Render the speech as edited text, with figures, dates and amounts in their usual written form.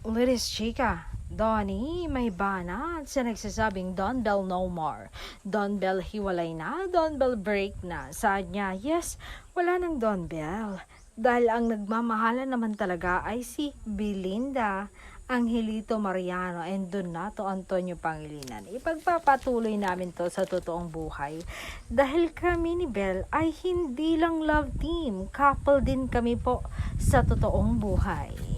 Liris Chica, Donnie, may banat sa nagsasabing Don Bell no more. Don Bell hiwalay na, Don Bell break na. Saad niya, yes, wala nang Don Bell. Dahil ang nagmamahalan naman talaga ay si Belinda, Angelito Mariano, and Donato Antonio Pangilinan. Ipagpapatuloy namin to sa totoong buhay. Dahil kami ni Bell ay hindi lang love team, couple din kami po sa totoong buhay.